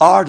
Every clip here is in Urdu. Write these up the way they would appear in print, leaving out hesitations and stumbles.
8,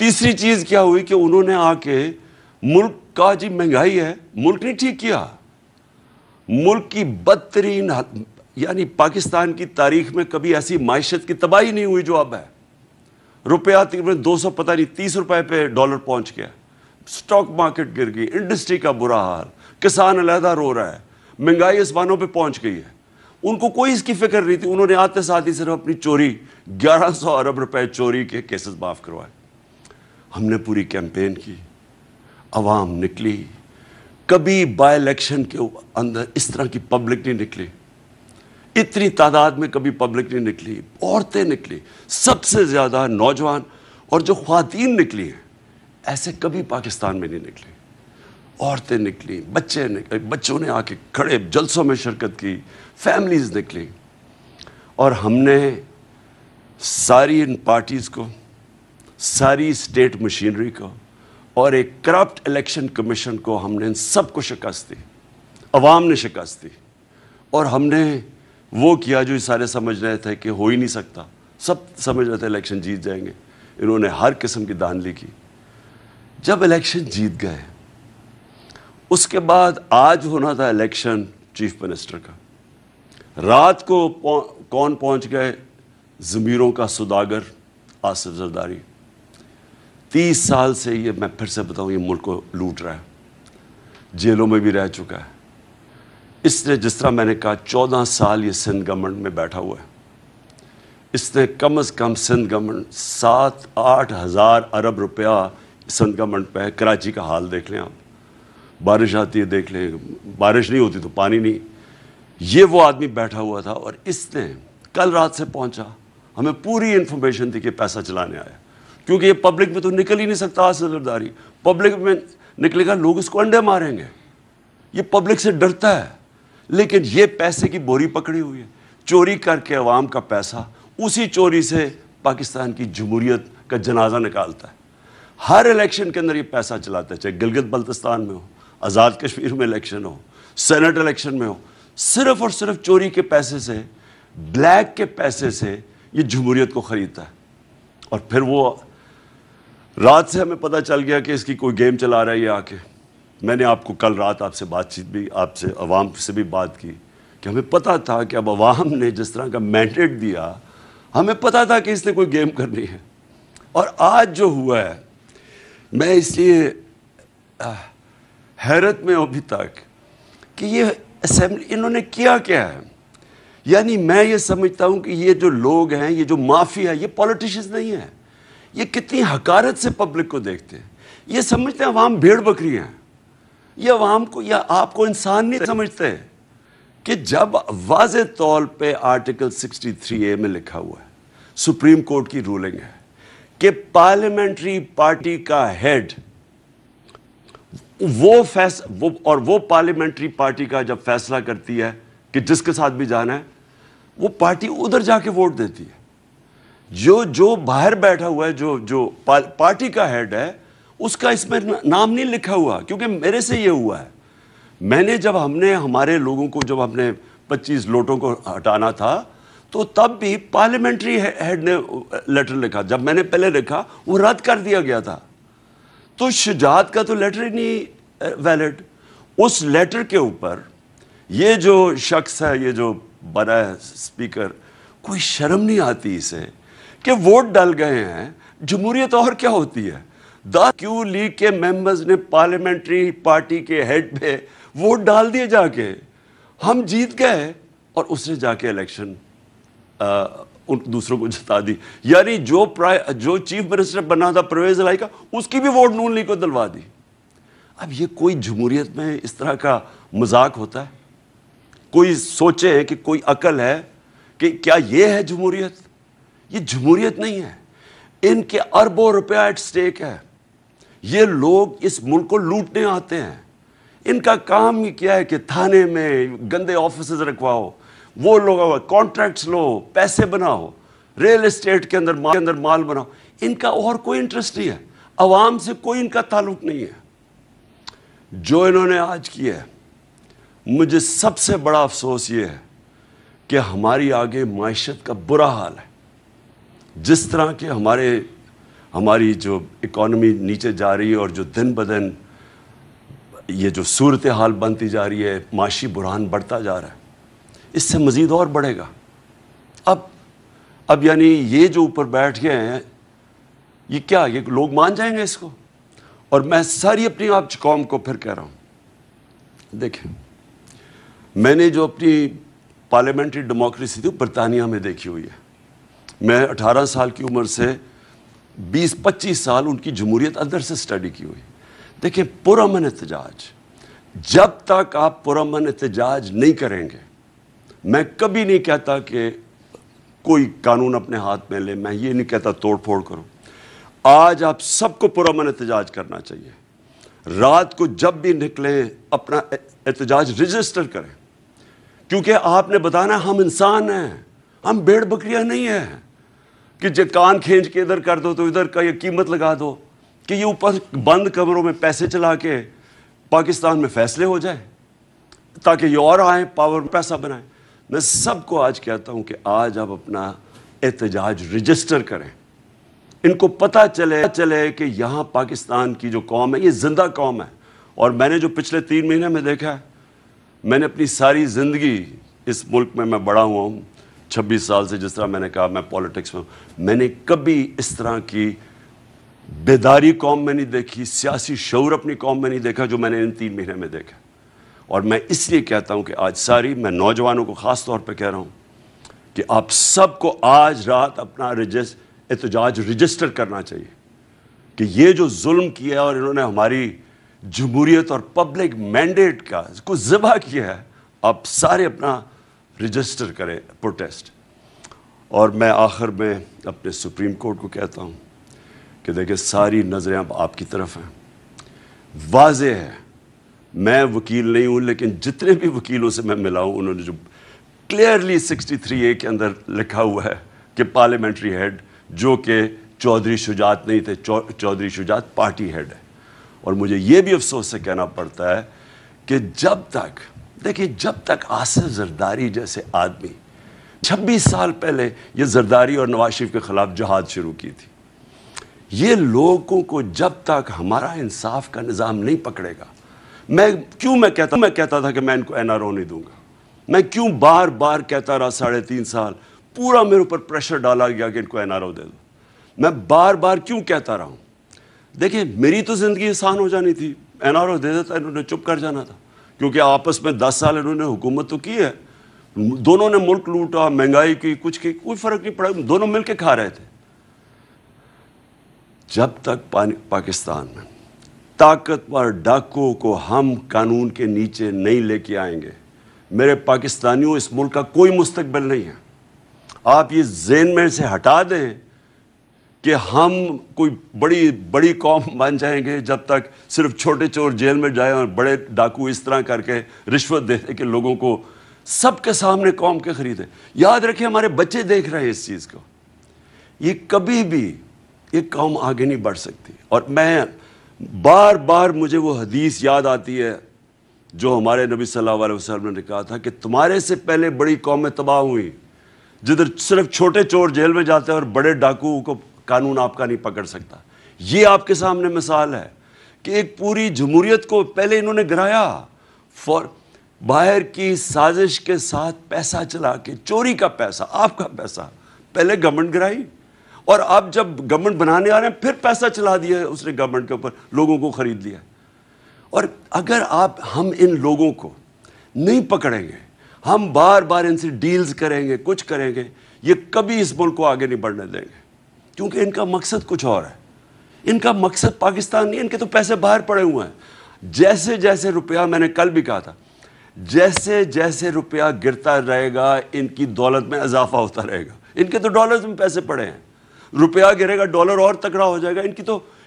تیسری چیز کیا ہوئی کہ انہوں نے آ کے ملک کا جی مہنگائی ہے، ملک نہیں ٹھیک کیا، ملک کی بدترین یعنی پاکستان کی تاریخ میں کبھی ایسی معیشت کی تباہی نہیں ہوئی جو اب ہے. روپیہ تقریباً 200 پتہ نہیں 30 روپے پہ ڈالر پہنچ گیا، سٹاک مارکیٹ گر گئی، انڈسٹری کا برا حال، کسان علیحدہ رو رہا ہے، مہنگائی اسمانوں پہ پہنچ گئی ہے. ان کو کوئی اس کی فکر نہیں تھی. انہوں نے آتے ساتھ ہی صرف اپنی چوری 1100 ارب روپے چوری کے کیسز معاف کروائے. ہم نے پوری کیمپین کی، عوام نکلی. کبھی بائی الیکشن کے اندر اس طرح کی پبلک نہیں نکلی، اتنی تعداد میں کبھی پبلک نہیں نکلی. عورتیں نکلی، سب سے زیادہ نوجوان اور جو خواتین نکلی ہیں ایسے کبھی پاکستان میں نہیں نکلی. عورتیں نکلی، بچے نکلے، بچوں نے آ کے کھڑے جلسوں میں شرکت کی، فیملیز نکلی. اور ہم نے ساری ان پارٹیز کو، ساری اسٹیٹ مشینری کو اور ایک کرپٹ الیکشن کمیشن کو، ہم نے ان سب کو شکست دی. عوام نے شکست دی. اور ہم نے وہ کیا جو سارے سمجھ رہے تھے کہ ہو ہی نہیں سکتا. سب سمجھ رہے تھے الیکشن جیت جائیں گے. انہوں نے ہر قسم کی دھاندلی کی. جب الیکشن جیت گئے، اس کے بعد آج ہونا تھا الیکشن چیف منسٹر کا. رات کو کون پہنچ گئے؟ ضمیروں کا سوداگر آصف زرداری. 30 سال سے یہ، میں پھر سے بتاؤں، یہ ملک کو لوٹ رہا ہے، جیلوں میں بھی رہ چکا ہے. اس نے، جس طرح میں نے کہا، 14 سال یہ سندھ گورنمنٹ میں بیٹھا ہوا ہے. اس نے کم از کم سندھ گورنمنٹ 7-8 ہزار ارب روپیہ سندھ گورنمنٹ پہ ہے. کراچی کا حال دیکھ لیں آپ، بارش آتی ہے دیکھ لیں، بارش نہیں ہوتی تو پانی نہیں. یہ وہ آدمی بیٹھا ہوا تھا. اور اس نے کل رات سے پہنچا، ہمیں پوری انفارمیشن تھی کہ پیسہ چلانے آیا، کیونکہ یہ پبلک میں تو نکل ہی نہیں سکتا. آصف زرداری پبلک میں نکلے گا، لوگ اس کو انڈے ماریں گے. یہ پبلک سے ڈرتا ہے. لیکن یہ پیسے کی بوری پکڑی ہوئی ہے، چوری کر کے عوام کا پیسہ، اسی چوری سے پاکستان کی جمہوریت کا جنازہ نکالتا ہے. ہر الیکشن کے اندر یہ پیسہ چلاتا ہے، چاہے گلگت بلتستان میں ہو، آزاد کشمیر میں الیکشن ہو، سینٹ الیکشن میں ہو. صرف اور صرف چوری کے پیسے سے، بلیک کے پیسے سے یہ جمہوریت کو خریدتا ہے. اور پھر وہ رات سے ہمیں پتہ چل گیا کہ اس کی کوئی گیم چلا رہا ہے یہ آ کے. میں نے آپ کو کل رات آپ سے بات چیت بھی، آپ سے، عوام سے بھی بات کی کہ ہمیں پتہ تھا کہ اب عوام نے جس طرح کا مینڈیٹ دیا، ہمیں پتہ تھا کہ اس نے کوئی گیم کرنی ہے. اور آج جو ہوا ہے، میں اس لیے حیرت میں ہوں ابھی تک کہ یہ اسمبلی انہوں نے کیا کیا ہے. یعنی میں یہ سمجھتا ہوں کہ یہ جو لوگ ہیں، یہ جو مافیا، یہ پولیٹیشنز نہیں ہیں. یہ کتنی حقارت سے پبلک کو دیکھتے ہیں. یہ سمجھتے ہیں عوام بھیڑ بکری ہیں. یہ عوام کو یا آپ کو انسان نہیں سمجھتے کہ جب واضح طور پہ آرٹیکل 63A میں لکھا ہوا ہے، سپریم کورٹ کی رولنگ ہے کہ پارلیمنٹری پارٹی کا ہیڈ وہ پارلیمنٹری پارٹی کا جب فیصلہ کرتی ہے کہ جس کے ساتھ بھی جانا ہے، وہ پارٹی ادھر جا کے ووٹ دیتی ہے. جو باہر بیٹھا ہوا ہے، جو پارٹی کا ہیڈ ہے، اس کا اس میں نام نہیں لکھا ہوا. کیونکہ میرے سے یہ ہوا ہے، میں نے جب ہم نے ہمارے لوگوں کو، جب ہم نے 25 لوٹوں کو ہٹانا تھا، تو تب بھی پارلیمنٹری ہیڈ نے لیٹر لکھا. جب میں نے پہلے لکھا، وہ رد کر دیا گیا تھا. تو شجاعت کا تو لیٹر ہی نہیں ویلڈ. اس لیٹر کے اوپر یہ جو شخص ہے، یہ جو بنا ہے اسپیکر، کوئی شرم نہیں آتی اسے کہ ووٹ ڈال گئے ہیں. جمہوریت اور کیا ہوتی ہے؟ کیوں لیگ کے ممبرز نے پارلیمنٹری پارٹی کے ہیڈ پہ ووٹ ڈال دیے جا کے. ہم جیت گئے اور اس نے جا کے الیکشن ان دوسروں کو جتا دی. یعنی جو چیف منسٹر بنا تھا پرویز الہی کا، اس کی بھی ووٹ نون لیگ کو دلوا دی. اب یہ کوئی جمہوریت میں اس طرح کا مذاق ہوتا ہے؟ کوئی سوچے کہ کوئی عقل ہے کہ کیا یہ ہے جمہوریت؟ یہ جمہوریت نہیں ہے. ان کے اربوں روپیہ ایٹ سٹیک ہے. یہ لوگ اس ملک کو لوٹنے آتے ہیں. ان کا کام ہی کیا ہے کہ تھانے میں گندے آفیسز رکھواؤ، وہ لوگ کانٹریکٹس لو، پیسے بناؤ، ریل اسٹیٹ کے اندر مال بناؤ. ان کا اور کوئی انٹرسٹ نہیں ہے. عوام سے کوئی ان کا تعلق نہیں ہے. جو انہوں نے آج کیا ہے، مجھے سب سے بڑا افسوس یہ ہے کہ ہماری آگے معیشت کا برا حال ہے. جس طرح کے ہمارے ہماری جو اکانومی نیچے جا رہی ہے اور جو دن بدن یہ جو صورتحال بنتی جا رہی ہے، معاشی بحران بڑھتا جا رہا ہے، اس سے مزید اور بڑھے گا۔ اب یعنی یہ جو اوپر بیٹھ گئے ہیں، یہ کیا، یہ لوگ مان جائیں گے اس کو؟ اور میں ساری اپنی آپ قوم کو پھر کہہ رہا ہوں، دیکھیں میں نے جو اپنی پارلیمنٹری ڈیموکریسی تھی برطانیہ میں دیکھی ہوئی ہے۔ میں 18 سال کی عمر سے 20-25 سال ان کی جمہوریت اندر سے سٹڈی کی ہوئی۔ دیکھیں پرامن احتجاج، جب تک آپ پرامن احتجاج نہیں کریں گے، میں کبھی نہیں کہتا کہ کوئی قانون اپنے ہاتھ میں لے، میں یہ نہیں کہتا توڑ پھوڑ کرو۔ آج آپ سب کو پرامن احتجاج کرنا چاہیے۔ رات کو جب بھی نکلیں اپنا احتجاج رجسٹر کریں، کیونکہ آپ نے بتانا ہم انسان ہیں، ہم بھیڑ بکریاں نہیں ہیں کہ جو کان کھینچ کے ادھر کر دو تو ادھر کا یہ قیمت لگا دو کہ یہ اوپر بند کمروں میں پیسے چلا کے پاکستان میں فیصلے ہو جائے تاکہ یہ اور آئیں پاور پیسہ بنائیں۔ میں سب کو آج کہتا ہوں کہ آج آپ اپنا احتجاج رجسٹر کریں، ان کو پتہ چلے کہ یہاں پاکستان کی جو قوم ہے یہ زندہ قوم ہے۔ اور میں نے جو پچھلے 3 مہینے میں دیکھا ہے، میں نے اپنی ساری زندگی اس ملک میں بڑا ہوا ہوں 26 سال سے، جس طرح میں نے کہا میں پولیٹکس میں ہوں، میں نے کبھی اس طرح کی بیداری قوم میں نہیں دیکھی، سیاسی شعور اپنی قوم میں نہیں دیکھا جو میں نے ان 3 مہینے میں دیکھا۔ اور میں اس لیے کہتا ہوں کہ آج میں نوجوانوں کو خاص طور پہ کہہ رہا ہوں کہ آپ سب کو آج رات اپنا احتجاج رجسٹر کرنا چاہیے کہ یہ جو ظلم کیا اور انہوں نے ہماری جمہوریت اور پبلک مینڈیٹ کا کو ذبح کیا ہے، آپ سارے اپنا رجسٹر کریں پروٹیسٹ۔ اور میں آخر میں اپنے سپریم کورٹ کو کہتا ہوں کہ دیکھیں ساری نظریں اب آپ کی طرف ہیں۔ واضح ہے، میں وکیل نہیں ہوں لیکن جتنے بھی وکیلوں سے میں ملا ہوں انہوں نے جو کلیئرلی 63A کے اندر لکھا ہوا ہے کہ پارلیمنٹری ہیڈ جو کہ چودھری شجاعت نہیں تھے، چودھری شجاعت پارٹی ہیڈ ہے۔ اور مجھے یہ بھی افسوس سے کہنا پڑتا ہے کہ جب تک آصف زرداری جیسے آدمی 26 سال پہلے یہ زرداری اور نواز شریف کے خلاف جہاد شروع کی تھی، یہ لوگوں کو جب تک ہمارا انصاف کا نظام نہیں پکڑے گا، میں کہتا تھا کہ میں ان کو NRO نہیں دوں گا، میں کیوں بار بار کہتا رہا 3.5 سال، پورا میرے اوپر پریشر ڈالا گیا کہ ان کو NRO دے دو، میں بار بار کیوں کہتا رہا ہوں؟ دیکھیں میری تو زندگی آسان ہو جانی تھی، NRO دے دیتا، انہوں نے چپ کر جانا تھا، کیونکہ آپس میں 10 سال انہوں نے حکومت تو کی ہے، دونوں نے ملک لوٹا، مہنگائی کی، کچھ کی، کوئی فرق نہیں پڑا، دونوں مل کے کھا رہے تھے۔ جب تک پاکستان میں طاقتور ڈاکو کو ہم قانون کے نیچے نہیں لے کے آئیں گے، میرے پاکستانیوں اس ملک کا کوئی مستقبل نہیں ہے۔ آپ یہ ذہن میں سے ہٹا دیں کہ ہم کوئی بڑی قوم بن جائیں گے جب تک صرف چھوٹے چور جیل میں جائیں اور بڑے ڈاکو اس طرح کر کے رشوت دیتے کہ لوگوں کو سب کے سامنے قوم کے خریدیں۔ یاد رکھیں ہمارے بچے دیکھ رہے ہیں اس چیز کو، یہ کبھی بھی یہ قوم آگے نہیں بڑھ سکتی۔ اور میں بار بار مجھے وہ حدیث یاد آتی ہے جو ہمارے نبی صلی اللہ علیہ وسلم نے کہا تھا کہ تمہارے سے پہلے بڑی قومیں تباہ ہوئی جدھر صرف چھوٹے چور جیل میں جاتے ہیں اور بڑے ڈاکو کو قانون آپ کا نہیں پکڑ سکتا۔ یہ آپ کے سامنے مثال ہے کہ ایک پوری جمہوریت کو پہلے انہوں نے گرایا، باہر کی سازش کے ساتھ پیسہ چلا کے، چوری کا پیسہ، آپ کا پیسہ، پہلے گورنمنٹ گرائی، اور اب جب گورنمنٹ بنانے آ رہے ہیں پھر پیسہ چلا دیا اس نے گورنمنٹ کے اوپر، لوگوں کو خرید لیا۔ اور اگر ہم ان لوگوں کو نہیں پکڑیں گے، ہم بار بار ان سے ڈیلز کریں گے، کچھ کریں گے، یہ کبھی اس ملک کو آگے نہیں بڑھنے دیں گے، کیونکہ ان کا مقصد کچھ اور ہے۔ ان کا مقصد پاکستان نہیں، ان کے تو پیسے باہر پڑے ہوئے ہیں۔ جیسے جیسے روپیہ، میں نے کل بھی کہا تھا، جیسے جیسے روپیہ گرتا رہے گا ان کی دولت میں اضافہ ہوتا رہے گا۔ ان کے تو ڈالرز میں پیسے پڑے ہیں، روپیہ گرے گا ڈالر اور تکڑا ہو جائے گا،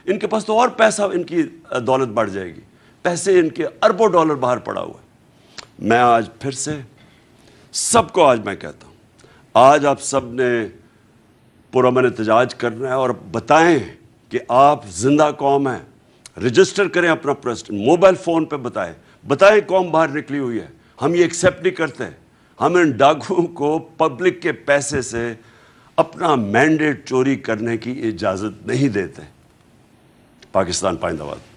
ان کے پاس تو اور پیسہ، ان کی دولت بڑھ جائے گی، پیسے ان کے اربوں ڈالر باہر پڑا ہوا ہے۔ میں آج پھر سے سب کو آج میں کہتا ہوں، آج آپ سب نے پرامن احتجاج کرنا ہے اور بتائیں کہ آپ زندہ قوم ہیں، رجسٹر کریں اپنا پریسیڈنٹ، موبائل فون پہ بتائیں قوم باہر نکلی ہوئی ہے، ہم یہ ایکسیپٹ نہیں کرتے، ہم ان ڈاکوؤں کو پبلک کے پیسے سے اپنا مینڈیٹ چوری کرنے کی اجازت نہیں دیتے۔ پاکستان پائندہ باد۔